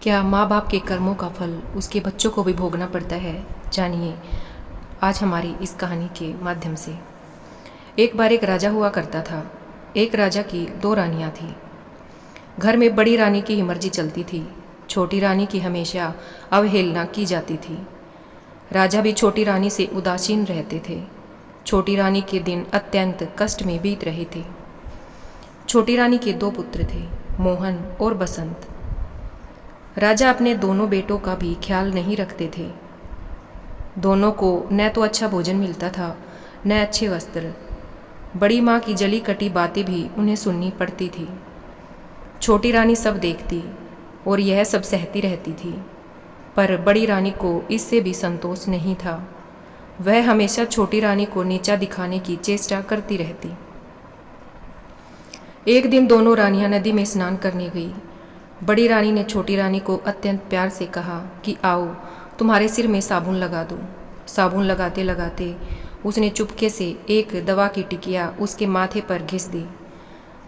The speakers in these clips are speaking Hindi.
क्या माँ बाप के कर्मों का फल उसके बच्चों को भी भोगना पड़ता है? जानिए आज हमारी इस कहानी के माध्यम से। एक बार एक राजा हुआ करता था। एक राजा की 2 रानियाँ थीं। घर में बड़ी रानी की ही मर्जी चलती थी, छोटी रानी की हमेशा अवहेलना की जाती थी। राजा भी छोटी रानी से उदासीन रहते थे। छोटी रानी के दिन अत्यंत कष्ट में बीत रहे थे। छोटी रानी के 2 पुत्र थे, मोहन और बसंत। राजा अपने दोनों बेटों का भी ख्याल नहीं रखते थे। दोनों को न तो अच्छा भोजन मिलता था, न अच्छे वस्त्र। बड़ी माँ की जली कटी बातें भी उन्हें सुननी पड़ती थी। छोटी रानी सब देखती और यह सब सहती रहती थी, पर बड़ी रानी को इससे भी संतोष नहीं था। वह हमेशा छोटी रानी को नीचा दिखाने की चेष्टा करती रहती। एक दिन दोनों रानियां नदी में स्नान करने गई। बड़ी रानी ने छोटी रानी को अत्यंत प्यार से कहा कि आओ तुम्हारे सिर में साबुन लगा दूं। साबुन लगाते लगाते उसने चुपके से एक दवा की टिकिया उसके माथे पर घिस दी।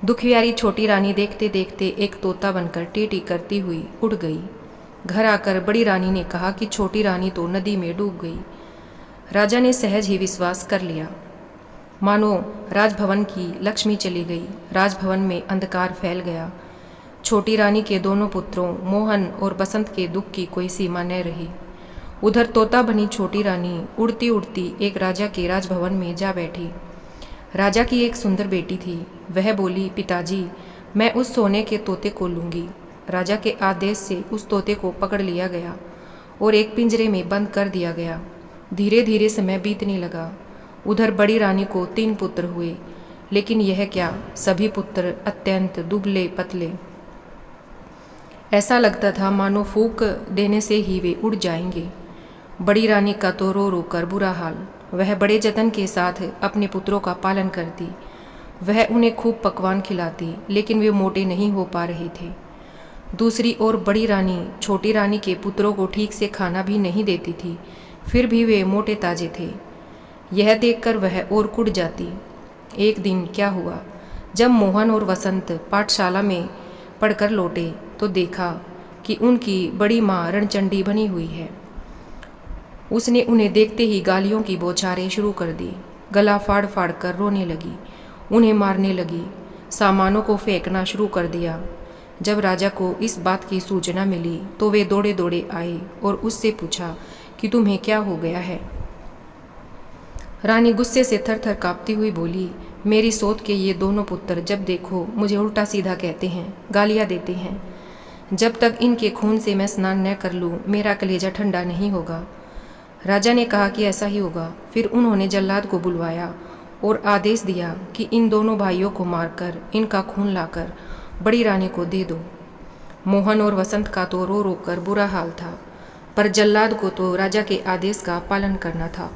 दुखियारी छोटी रानी देखते देखते एक तोता बनकर टीटी करती हुई उड़ गई। घर आकर बड़ी रानी ने कहा कि छोटी रानी तो नदी में डूब गई। राजा ने सहज ही विश्वास कर लिया, मानो राजभवन की लक्ष्मी चली गई। राजभवन में अंधकार फैल गया। छोटी रानी के दोनों पुत्रों मोहन और बसंत के दुख की कोई सीमा न रही। उधर तोता बनी छोटी रानी उड़ती उड़ती एक राजा के राजभवन में जा बैठी। राजा की एक सुंदर बेटी थी। वह बोली, पिताजी मैं उस सोने के तोते को लूँगी। राजा के आदेश से उस तोते को पकड़ लिया गया और एक पिंजरे में बंद कर दिया गया। धीरे धीरे समय बीतने लगा। उधर बड़ी रानी को 3 पुत्र हुए, लेकिन यह क्या, सभी पुत्र अत्यंत दुबले पतले। ऐसा लगता था मानो फूंक देने से ही वे उड़ जाएंगे। बड़ी रानी का तो रो रो कर बुरा हाल। वह बड़े जतन के साथ अपने पुत्रों का पालन करती। वह उन्हें खूब पकवान खिलाती, लेकिन वे मोटे नहीं हो पा रहे थे। दूसरी ओर बड़ी रानी छोटी रानी के पुत्रों को ठीक से खाना भी नहीं देती थी, फिर भी वे मोटे ताजे थे। यह देखकर वह और कुड़ जाती। एक दिन क्या हुआ, जब मोहन और वसंत पाठशाला में पढ़कर लौटे तो देखा कि उनकी बड़ी माँ रणचंडी बनी हुई है। उसने उन्हें देखते ही गालियों की बौछारें शुरू कर दी। गला फाड़ फाड़ कर रोने लगी, उन्हें मारने लगी, सामानों को फेंकना शुरू कर दिया। जब राजा को इस बात की सूचना मिली तो वे दौड़े दौड़े आए और उससे पूछा कि तुम्हें क्या हो गया है। रानी गुस्से से थर थर कांपती हुई बोली, मेरी सौत के ये दोनों पुत्र जब देखो मुझे उल्टा सीधा कहते हैं, गालियाँ देते हैं। जब तक इनके खून से मैं स्नान न कर लूँ मेरा कलेजा ठंडा नहीं होगा। राजा ने कहा कि ऐसा ही होगा। फिर उन्होंने जल्लाद को बुलवाया और आदेश दिया कि इन दोनों भाइयों को मारकर इनका खून लाकर बड़ी रानी को दे दो। मोहन और वसंत का तो रो रो कर बुरा हाल था, पर जल्लाद को तो राजा के आदेश का पालन करना था।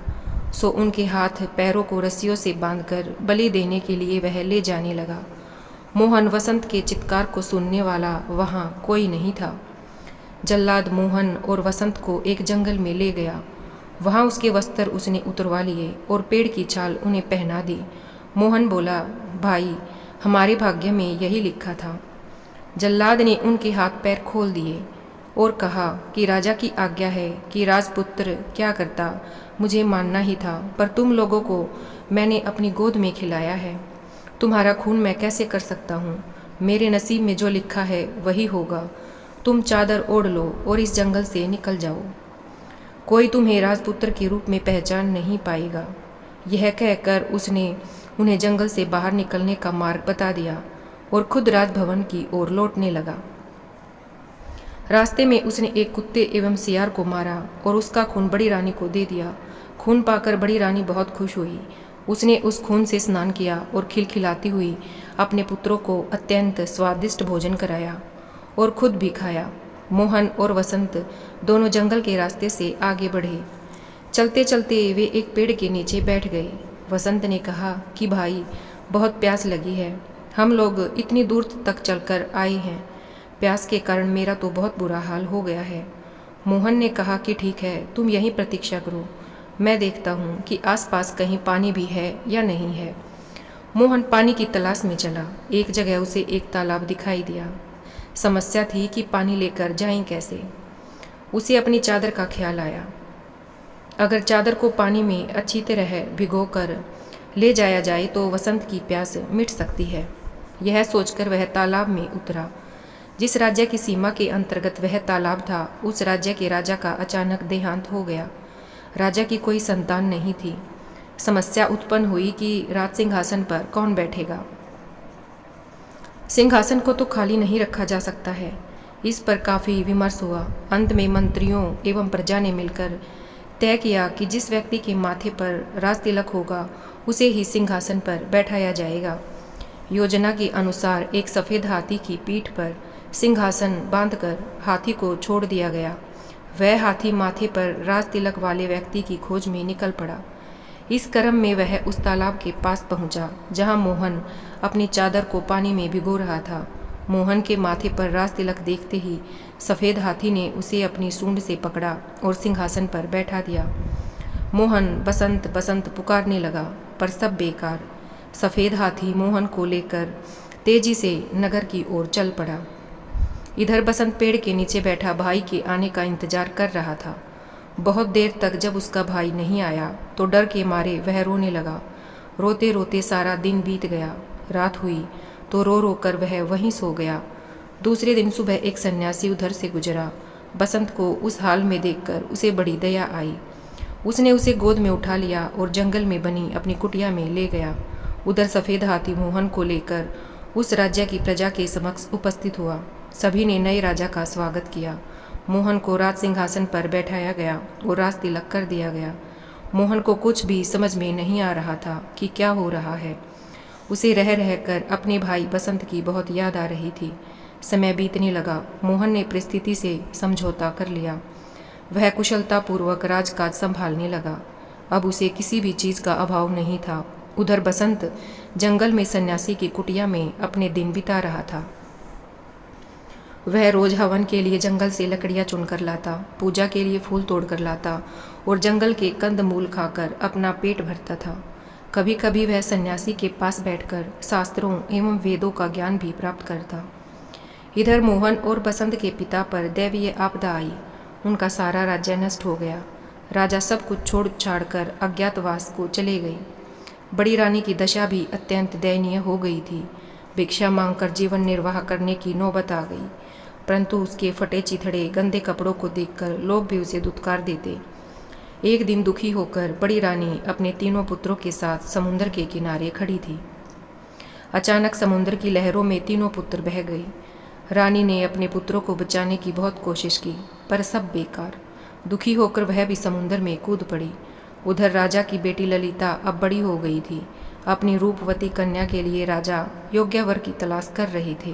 सो उनके हाथ पैरों को रस्सियों से बांधकर बलि देने के लिए वह ले जाने लगा। मोहन वसंत के चित्कार को सुनने वाला वहाँ कोई नहीं था। जल्लाद मोहन और वसंत को एक जंगल में ले गया। वहाँ उसके वस्त्र उसने उतरवा लिए और पेड़ की छाल उन्हें पहना दी। मोहन बोला, भाई हमारे भाग्य में यही लिखा था। जल्लाद ने उनके हाथ पैर खोल दिए और कहा कि राजा की आज्ञा है कि राजपुत्र क्या करता मुझे मानना ही था, पर तुम लोगों को मैंने अपनी गोद में खिलाया है। तुम्हारा खून मैं कैसे कर सकता हूँ? मेरे नसीब में जो लिखा है वही होगा। तुम चादर ओढ़ लो और इस जंगल से निकल जाओ। कोई तुम्हें राजपुत्र के रूप में पहचान नहीं पाएगा। यह कहकर उसने उन्हें जंगल से बाहर निकलने का मार्ग बता दिया और खुद राजभवन की ओर लौटने लगा। रास्ते में उसने एक कुत्ते एवं सियार को मारा और उसका खून बड़ी रानी को दे दिया। खून पाकर बड़ी रानी बहुत खुश हुई। उसने उस खून से स्नान किया और खिलखिलाती हुई अपने पुत्रों को अत्यंत स्वादिष्ट भोजन कराया और खुद भी खाया। मोहन और वसंत दोनों जंगल के रास्ते से आगे बढ़े। चलते चलते वे एक पेड़ के नीचे बैठ गए। वसंत ने कहा कि भाई बहुत प्यास लगी है, हम लोग इतनी दूर तक चलकर आए हैं, प्यास के कारण मेरा तो बहुत बुरा हाल हो गया है। मोहन ने कहा कि ठीक है, तुम यहीं प्रतीक्षा करो, मैं देखता हूँ कि आसपास कहीं पानी भी है या नहीं है। मोहन पानी की तलाश में चला। एक जगह उसे एक तालाब दिखाई दिया। समस्या थी कि पानी लेकर जाएं कैसे। उसे अपनी चादर का ख्याल आया। अगर चादर को पानी में अच्छी तरह भिगोकर ले जाया जाए तो वसंत की प्यास मिट सकती है। यह सोचकर वह तालाब में उतरा। जिस राज्य की सीमा के अंतर्गत वह तालाब था, उस राज्य के राजा का अचानक देहांत हो गया। राजा की कोई संतान नहीं थी। समस्या उत्पन्न हुई कि राज सिंहासन पर कौन बैठेगा। सिंहासन को तो खाली नहीं रखा जा सकता है। इस पर काफ़ी विमर्श हुआ। अंत में मंत्रियों एवं प्रजा ने मिलकर तय किया कि जिस व्यक्ति के माथे पर राज तिलक होगा उसे ही सिंहासन पर बैठाया जाएगा। योजना के अनुसार एक सफ़ेद हाथी की पीठ पर सिंहासन बांधकर हाथी को छोड़ दिया गया। वह हाथी माथे पर राज तिलक वाले व्यक्ति की खोज में निकल पड़ा। इस क्रम में वह उस तालाब के पास पहुंचा जहां मोहन अपनी चादर को पानी में भिगो रहा था। मोहन के माथे पर राज तिलक देखते ही सफ़ेद हाथी ने उसे अपनी सूंड से पकड़ा और सिंहासन पर बैठा दिया। मोहन बसंत बसंत पुकारने लगा, पर सब बेकार। सफ़ेद हाथी मोहन को लेकर तेजी से नगर की ओर चल पड़ा। इधर बसंत पेड़ के नीचे बैठा भाई के आने का इंतजार कर रहा था। बहुत देर तक जब उसका भाई नहीं आया तो डर के मारे वह रोने लगा। रोते रोते सारा दिन बीत गया। रात हुई तो रो रो कर वह वहीं सो गया। दूसरे दिन सुबह एक सन्यासी उधर से गुजरा। बसंत को उस हाल में देखकर उसे बड़ी दया आई। उसने उसे गोद में उठा लिया और जंगल में बनी अपनी कुटिया में ले गया। उधर सफ़ेद हाथी मोहन को लेकर उस राज्य की प्रजा के समक्ष उपस्थित हुआ। सभी ने नए राजा का स्वागत किया। मोहन को राज सिंहासन पर बैठाया गया और राज तिलक कर दिया गया। मोहन को कुछ भी समझ में नहीं आ रहा था कि क्या हो रहा है। उसे रह रहकर अपने भाई बसंत की बहुत याद आ रही थी। समय बीतने लगा। मोहन ने परिस्थिति से समझौता कर लिया। वह कुशलतापूर्वक राजकाज संभालने लगा। अब उसे किसी भी चीज़ का अभाव नहीं था। उधर बसंत जंगल में सन्यासी की कुटिया में अपने दिन बिता रहा था। वह रोज हवन के लिए जंगल से लकड़ियां चुनकर लाता, पूजा के लिए फूल तोड़कर लाता और जंगल के कंद मूल खाकर अपना पेट भरता था। कभी कभी वह सन्यासी के पास बैठकर शास्त्रों एवं वेदों का ज्ञान भी प्राप्त करता। इधर मोहन और बसंत के पिता पर दैवीय आपदा आई। उनका सारा राज्य नष्ट हो गया। राजा सब कुछ छोड़ छाड़ कर अज्ञातवास को चले गई। बड़ी रानी की दशा भी अत्यंत दयनीय हो गई थी। भिक्षा मांगकर जीवन निर्वाह करने की नौबत आ गई, परंतु उसके फटे चिथड़े गंदे कपड़ों को देखकर लोग भी उसे दुत्कार देते। एक दिन दुखी होकर बड़ी रानी अपने तीनों पुत्रों के साथ समुद्र के किनारे खड़ी थी। अचानक समुद्र की लहरों में तीनों पुत्र बह गए। रानी ने अपने पुत्रों को बचाने की बहुत कोशिश की, पर सब बेकार। दुखी होकर वह भी समुद्र में कूद पड़ी। उधर राजा की बेटी ललिता अब बड़ी हो गई थी। अपनी रूपवती कन्या के लिए राजा योग्य वर की तलाश कर रहे थे,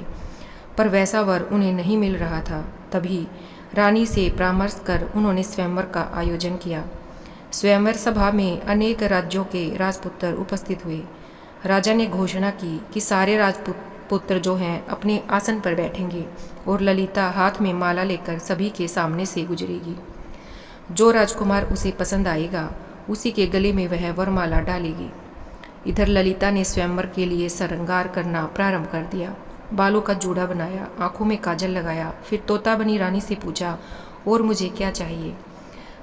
पर वैसा वर उन्हें नहीं मिल रहा था। तभी रानी से परामर्श कर उन्होंने स्वयंवर का आयोजन किया। स्वयंवर सभा में अनेक राज्यों के राजपुत्र उपस्थित हुए। राजा ने घोषणा की कि सारे राजपुत्र जो हैं अपने आसन पर बैठेंगे और ललिता हाथ में माला लेकर सभी के सामने से गुजरेगी। जो राजकुमार उसे पसंद आएगा उसी के गले में वह वरमाला डालेगी। इधर ललिता ने स्वयंवर के लिए श्रृंगार करना प्रारंभ कर दिया। बालों का जूड़ा बनाया, आंखों में काजल लगाया, फिर तोता बनी रानी से पूछा, और मुझे क्या चाहिए?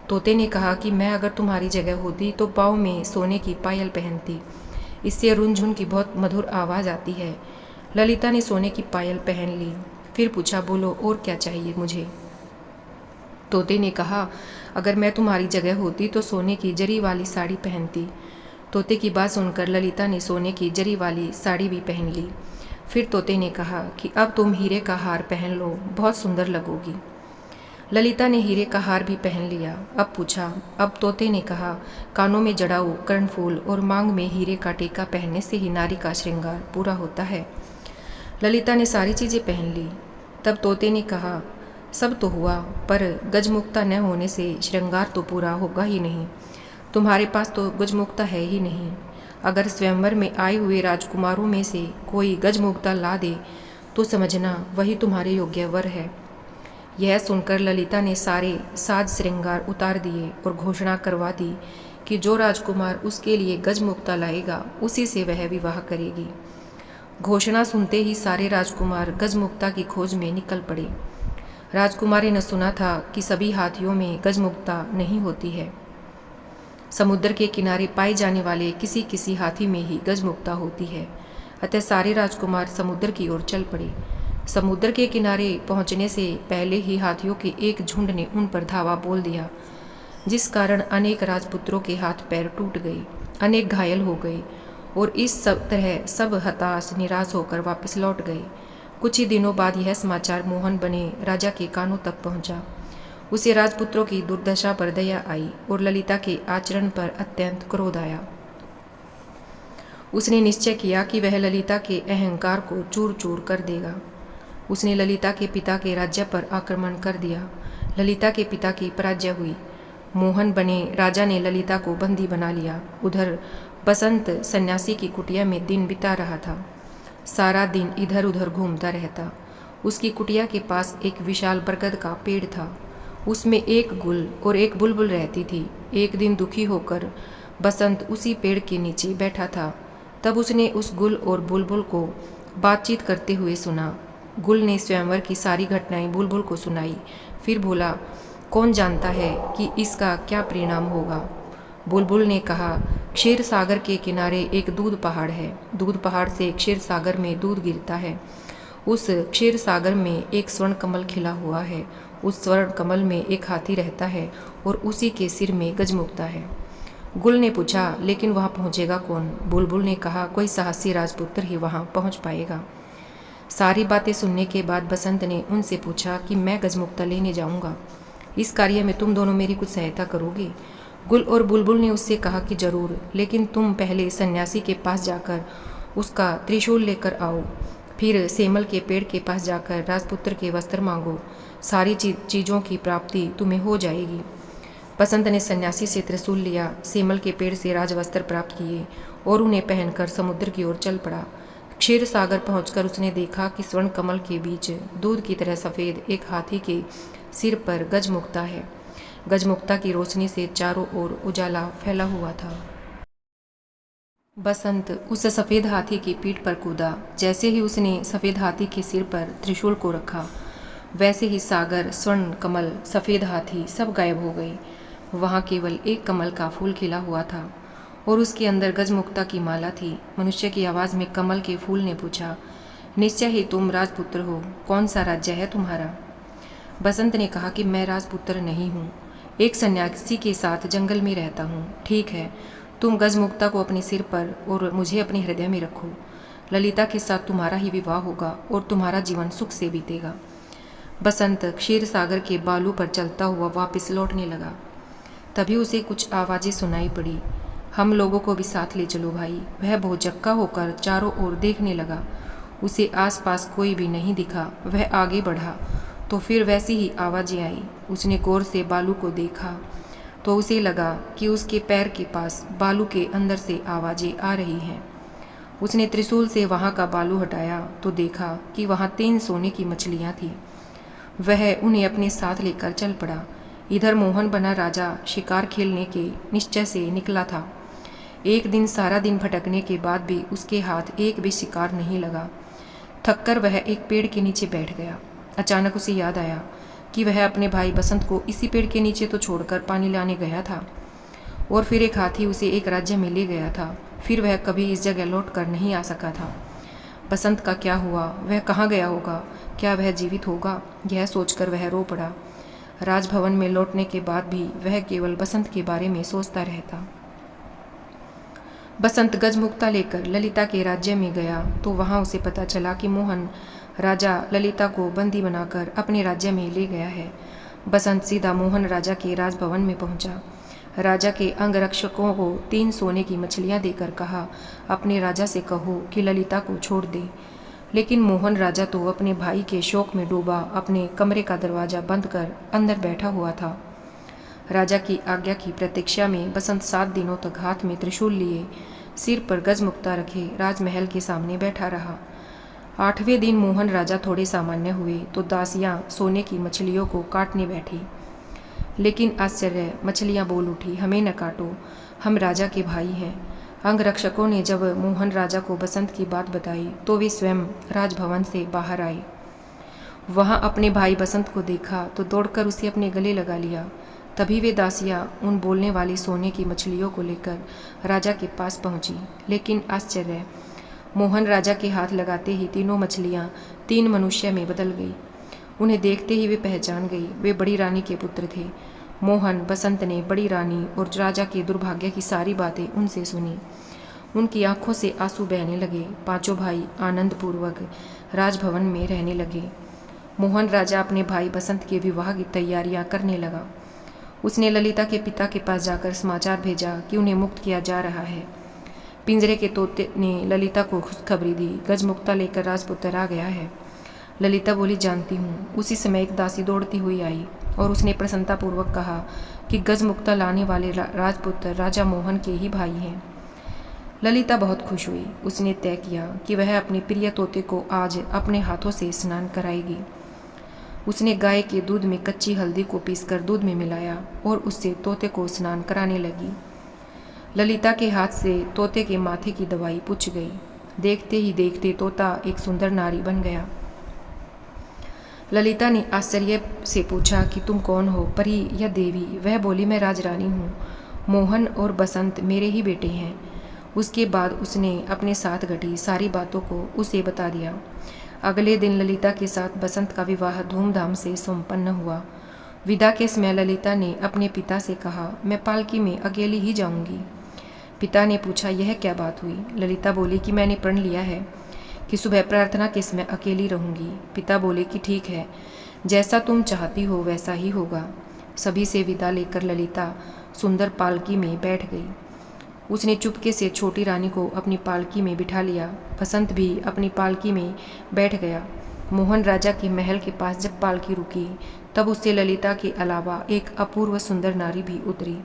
तोते ने कहा कि मैं अगर तुम्हारी जगह होती तो पाँव में सोने की पायल पहनती, इससे रुनझुन की बहुत मधुर आवाज़ आती है। ललिता ने सोने की पायल पहन ली। फिर पूछा, बोलो और क्या चाहिए मुझे? तोते ने कहा, अगर मैं तुम्हारी जगह होती तो सोने की जरी वाली साड़ी पहनती। तोते की बात सुनकर ललिता ने सोने की जरी वाली साड़ी भी पहन ली। फिर तोते ने कहा कि अब तुम हीरे का हार पहन लो, बहुत सुंदर लगोगी। ललिता ने हीरे का हार भी पहन लिया। अब पूछा, अब तोते ने कहा, कानों में जड़ाऊ, कर्णफूल और मांग में हीरे का टीका पहनने से ही नारी का श्रृंगार पूरा होता है। ललिता ने सारी चीज़ें पहन ली। तब तोते ने कहा, सब तो हुआ, पर गजमुक्ता न होने से श्रृंगार तो पूरा होगा ही नहीं। तुम्हारे पास तो गजमुक्ता है ही नहीं। अगर स्वयंवर में आए हुए राजकुमारों में से कोई गजमुक्ता ला दे तो समझना वही तुम्हारे योग्य वर है। यह सुनकर ललिता ने सारे साज श्रृंगार उतार दिए और घोषणा करवा दी कि जो राजकुमार उसके लिए गजमुक्ता लाएगा उसी से वह विवाह करेगी। घोषणा सुनते ही सारे राजकुमार गजमुक्ता की खोज में निकल पड़े। राजकुमारी ने सुना था कि सभी हाथियों में गजमुक्ता नहीं होती है। समुद्र के किनारे पाए जाने वाले किसी किसी हाथी में ही गजमुक्ता होती है। अतः सारे राजकुमार समुद्र की ओर चल पड़े। समुद्र के किनारे पहुंचने से पहले ही हाथियों के एक झुंड ने उन पर धावा बोल दिया, जिस कारण अनेक राजपुत्रों के हाथ पैर टूट गए, अनेक घायल हो गए और इस सब तरह सब हताश निराश होकर वापस लौट गए। कुछ ही दिनों बाद यह समाचार मोहन बने राजा के कानों तक पहुंचा। उसे राजपुत्रों की दुर्दशा पर दया आई और ललिता के आचरण पर अत्यंत क्रोध आया। उसने निश्चय किया कि वह ललिता के अहंकार को चूर चूर कर देगा। उसने ललिता के पिता के राज्य पर आक्रमण कर दिया। ललिता के पिता की पराजय हुई। मोहन बने राजा ने ललिता को बंदी बना लिया। उधर बसंत सन्यासी की कुटिया में दिन बिता रहा था। सारा दिन इधर उधर घूमता रहता। उसकी कुटिया के पास एक विशाल बरगद का पेड़ था। उसमें एक गुल और एक बुलबुल रहती थी। एक दिन दुखी होकर बसंत उसी पेड़ के नीचे बैठा था। तब उसने उस गुल और बुलबुल को बातचीत करते हुए सुना। गुल ने स्वयंवर की सारी घटनाएं बुलबुल को सुनाई। फिर बोला, कौन जानता है कि इसका क्या परिणाम होगा। बुलबुल ने कहा, क्षीर सागर के किनारे एक दूध पहाड़ है। दूध पहाड़ से क्षीर सागर में दूध गिरता है। उस क्षीर सागर में एक स्वर्ण कमल खिला हुआ है। उस स्वर्ण कमल में एक हाथी रहता है और उसी के सिर में गजमुक्ता है। गुल ने पूछा, लेकिन वहाँ पहुँचेगा कौन? बुलबुल ने कहा, कोई साहसी राजपुत्र ही वहाँ पहुँच पाएगा। सारी बातें सुनने के बाद बसंत ने उनसे पूछा कि मैं गजमुक्ता लेने जाऊँगा, इस कार्य में तुम दोनों मेरी कुछ सहायता करोगे? गुल और बुलबुल ने उससे कहा कि जरूर, लेकिन तुम पहले सन्यासी के पास जाकर उसका त्रिशूल लेकर आओ। फिर सेमल के पेड़ के पास जाकर राजपुत्र के वस्त्र मांगो। सारी चीज़ों की प्राप्ति तुम्हें हो जाएगी। बसंत ने सन्यासी से त्रिशूल लिया, सेमल के पेड़ से राजवस्त्र प्राप्त किए और उन्हें पहनकर समुद्र की ओर चल पड़ा। क्षीर सागर पहुंचकर उसने देखा कि स्वर्ण कमल के बीच दूध की तरह सफ़ेद एक हाथी के सिर पर गजमुक्ता है। गजमुक्ता की रोशनी से चारों ओर उजाला फैला हुआ था। बसंत उस सफ़ेद हाथी की पीठ पर कूदा। जैसे ही उसने सफ़ेद हाथी के सिर पर त्रिशूल को रखा, वैसे ही सागर, स्वर्ण कमल, सफ़ेद हाथी सब गायब हो गए। वहाँ केवल एक कमल का फूल खिला हुआ था और उसके अंदर गजमुक्ता की माला थी। मनुष्य की आवाज़ में कमल के फूल ने पूछा, निश्चय ही तुम राजपुत्र हो, कौन सा राज्य है तुम्हारा? बसंत ने कहा कि मैं राजपुत्र नहीं हूँ, एक सन्यासी के साथ जंगल में रहता हूँ। ठीक है, तुम गजमुक्ता को अपने सिर पर और मुझे अपने हृदय में रखो। ललिता के साथ तुम्हारा ही विवाह होगा और तुम्हारा जीवन सुख से बीतेगा। बसंत क्षीर सागर के बालू पर चलता हुआ वापस लौटने लगा। तभी उसे कुछ आवाज़ें सुनाई पड़ी। हम लोगों को भी साथ ले चलो भाई। वह भौचक्का होकर चारों ओर देखने लगा। उसे आसपास कोई भी नहीं दिखा। वह आगे बढ़ा तो फिर वैसी ही आवाज़ें आई। उसने गौर से बालू को देखा तो उसे लगा कि उसके पैर के पास बालू के अंदर से आवाज़ें आ रही हैं। उसने त्रिशूल से वहाँ का बालू हटाया तो देखा कि वहाँ 3 सोने की मछलियाँ थीं। वह उन्हें अपने साथ लेकर चल पड़ा। इधर मोहन बना राजा शिकार खेलने के निश्चय से निकला था। एक दिन सारा दिन भटकने के बाद भी उसके हाथ एक भी शिकार नहीं लगा। थककर वह एक पेड़ के नीचे बैठ गया। अचानक उसे याद आया कि वह अपने भाई बसंत को इसी पेड़ के नीचे तो छोड़कर पानी लाने गया था और फिर एक हाथी उसे एक राज्य में ले गया था। फिर वह कभी इस जगह लौट कर नहीं आ सका था। बसंत का क्या हुआ? वह कहाँ गया होगा? क्या वह जीवित होगा? यह सोचकर वह रो पड़ा। राजभवन में लौटने के बाद भी वह केवल बसंत के बारे में सोचता रहता। बसंत गजमुक्ता लेकर ललिता के राज्य में गया तो वहाँ उसे पता चला कि मोहन राजा ललिता को बंदी बनाकर अपने राज्य में ले गया है। बसंत सीधा मोहन राजा के राजभवन में पहुंचा। राजा के अंगरक्षकों को 3 सोने की मछलियां देकर कहा, अपने राजा से कहो कि ललिता को छोड़ दे। लेकिन मोहन राजा तो अपने भाई के शोक में डूबा अपने कमरे का दरवाज़ा बंद कर अंदर बैठा हुआ था। राजा की आज्ञा की प्रतीक्षा में बसंत 7 दिनों तक हाथ में त्रिशूल लिए, सिर पर गजमुक्ता रखे राजमहल के सामने बैठा रहा। 8वें दिन मोहन राजा थोड़े सामान्य हुए तो दासियां सोने की मछलियों को काटने बैठी। लेकिन आश्चर्य, मछलियां बोल उठी, हमें न काटो, हम राजा के भाई हैं। अंगरक्षकों ने जब मोहन राजा को बसंत की बात बताई तो वे स्वयं राजभवन से बाहर आए। वहां अपने भाई बसंत को देखा तो दौड़कर उसे अपने गले लगा लिया। तभी वे दासियां उन बोलने वाली सोने की मछलियों को लेकर राजा के पास पहुंची। लेकिन आश्चर्य, मोहन राजा के हाथ लगाते ही तीनों मछलियां 3 मनुष्य में बदल गई। उन्हें देखते ही वे पहचान गई, वे बड़ी रानी के पुत्र थे। मोहन बसंत ने बड़ी रानी और राजा के दुर्भाग्य की सारी बातें उनसे सुनी। उनकी आंखों से आंसू बहने लगे। पांचों भाई आनंद पूर्वक राजभवन में रहने लगे। मोहन राजा अपने भाई बसंत के विवाह की तैयारियां करने लगा। उसने ललिता के पिता के पास जाकर समाचार भेजा कि उन्हें मुक्त किया जा रहा है। पिंजरे के तोते ने ललिता को खुशखबरी दी, गजमुक्ता लेकर राजपुत्र आ गया है। ललिता बोली, जानती हूँ। उसी समय एक दासी दौड़ती हुई आई और उसने प्रसन्नतापूर्वक कहा कि गजमुक्ता लाने वाले राजपुत्र राजा मोहन के ही भाई हैं। ललिता बहुत खुश हुई। उसने तय किया कि वह अपने प्रिय तोते को आज अपने हाथों से स्नान कराएगी। उसने गाय के दूध में कच्ची हल्दी को पीसकर दूध में मिलाया और उससे तोते को स्नान कराने लगी। ललिता के हाथ से तोते के माथे की दवाई पुछ गई। देखते ही देखते तोता एक सुंदर नारी बन गया। ललिता ने आश्चर्य से पूछा कि तुम कौन हो, परी या देवी? वह बोली, मैं राजरानी हूँ। मोहन और बसंत मेरे ही बेटे हैं। उसके बाद उसने अपने साथ घटी सारी बातों को उसे बता दिया। अगले दिन ललिता के साथ बसंत का विवाह धूमधाम से संपन्न हुआ। विदा के समय ललिता ने अपने पिता से कहा, मैं पालकी में अकेली ही जाऊंगी। पिता ने पूछा, यह क्या बात हुई? ललिता बोली कि मैंने प्रण लिया है कि सुबह प्रार्थना के समय अकेली रहूंगी। पिता बोले कि ठीक है, जैसा तुम चाहती हो वैसा ही होगा। सभी से विदा लेकर ललिता सुंदर पालकी में बैठ गई। उसने चुपके से छोटी रानी को अपनी पालकी में बिठा लिया। बसंत भी अपनी पालकी में बैठ गया। मोहन राजा के महल के पास जब पालकी रुकी तब उससे ललिता के अलावा एक अपूर्व सुंदर नारी भी उतरी।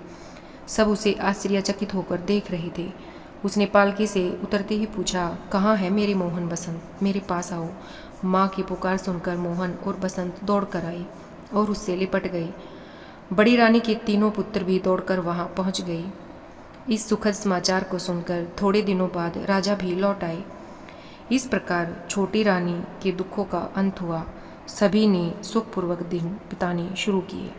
सब उसे आश्चर्यचकित होकर देख रहे थे। उसने पालकी से उतरते ही पूछा, कहाँ है मेरे मोहन बसंत? मेरे पास आओ। माँ की पुकार सुनकर मोहन और बसंत दौड़ कर आए और उससे लिपट गए। बड़ी रानी के तीनों पुत्र भी दौड़कर वहां पहुंच गए। इस सुखद समाचार को सुनकर थोड़े दिनों बाद राजा भी लौट आए। इस प्रकार छोटी रानी के दुखों का अंत हुआ। सभी ने सुखपूर्वक दिन बिताने शुरू किए।